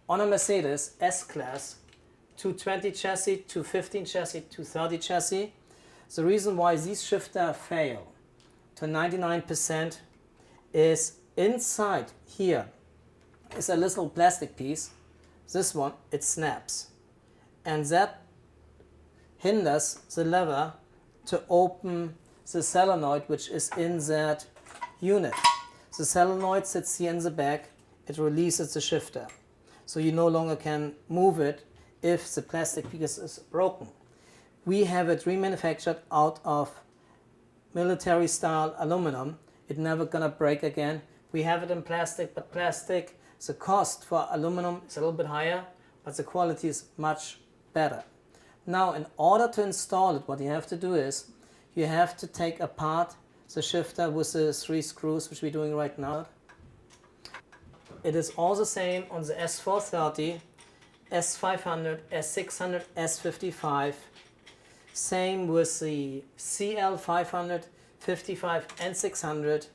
On a Mercedes S-Class 220 chassis, 215 chassis, 230 chassis, the reason why these shifters fail to 99% is inside here is a little plastic piece. This one, it snaps. And that hinders the lever to open the solenoid which is in that unit. The solenoid sits here in the back, it releases the shifter. So you no longer can move it if the plastic piece is broken. We have it remanufactured out of military style aluminum. It's never gonna break again. We have it in plastic, but plastic, the cost for aluminum is a little bit higher, but the quality is much better. Now, in order to install it, what you have to do is you have to take apart the shifter with the 3 screws, which we're doing right now. It is all the same on the S430, S500, S600, S55. Same with the CL500, 55 and 600,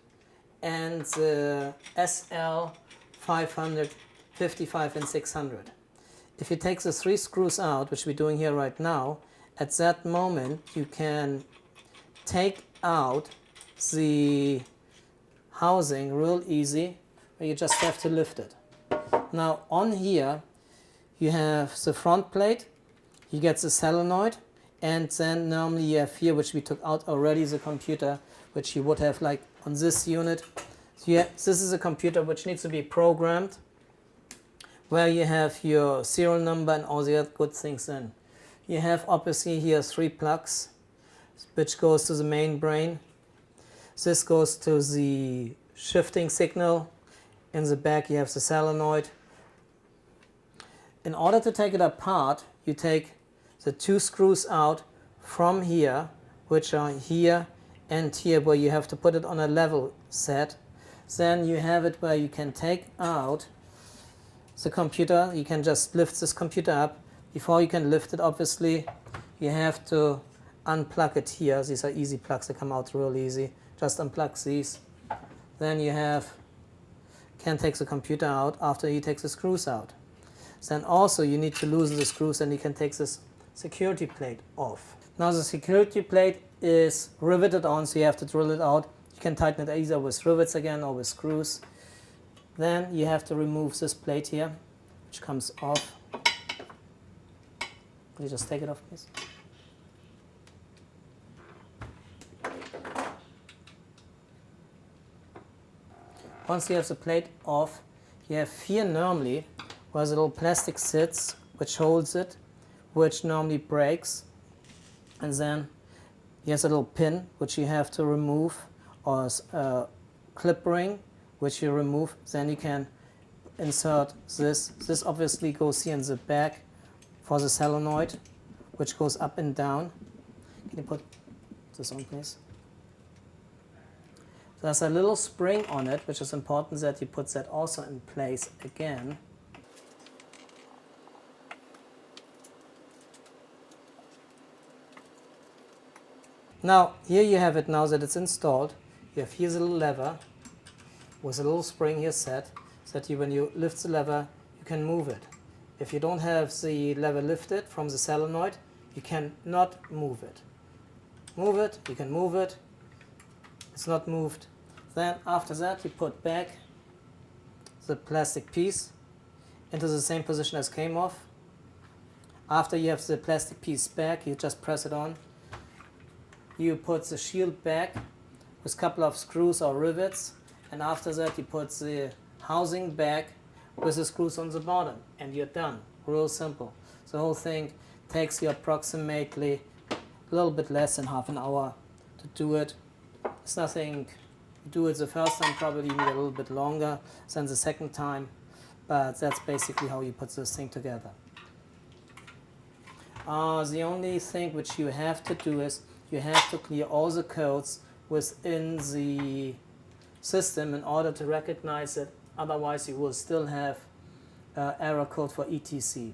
and the SL500, 55 and 600. If you take the 3 screws out, which we're doing here right now, at that moment you can take out the housing real easy, where you just have to lift it. Now on here you have the front plate, you get the solenoid, and then normally you have here, which we took out already, the computer, which you would have like on this unit. So yeah, this is a computer which needs to be programmed, where you have your serial number and all the other good things in. You have obviously here 3 plugs, which goes to the main brain. This goes to the shifting signal. In the back you have the solenoid. In order to take it apart, you take the 2 screws out from here, which are here and here, where you have to put it on a level set. Then you have it where you can take out the computer. You can just lift this computer up. Before you can lift it, obviously, you have to unplug it here. These are easy plugs, they come out real easy. Just unplug these. Then you can take the computer out after you take the screws out. Then also you need to loosen the screws, and you can take this security plate off. Now the security plate is riveted on, so you have to drill it out. You can tighten it either with rivets again or with screws. Then you have to remove this plate here, which comes off. Can you just take it off, please? Once you have the plate off, you have here normally where the little plastic sits, which holds it, which normally breaks. And then here's a little pin which you have to remove, or a clip ring which you remove. Then you can insert this. This obviously goes here in the back for the solenoid, which goes up and down. Can you put this on, please? There's a little spring on it, which is important that you put that also in place again. Now, here you have it now that it's installed. You have here's a little lever with a little spring here set, so that when you lift the lever, you can move it. If you don't have the lever lifted from the solenoid, you cannot move it. Move it, you can move it. It's not moved. Then after that, you put back the plastic piece into the same position as came off. After you have the plastic piece back, you just press it on. You put the shield back with a couple of screws or rivets, and after that you put the housing back with the screws on the bottom, and you're done. Real simple. The whole thing takes you approximately a little bit less than half an hour to do it. It's nothing. You do it the first time, probably you need a little bit longer than the second time, but that's basically how you put this thing together. The only thing which you have to do is you have to clear all the codes within the system in order to recognize it. Otherwise you will still have error code for ETC.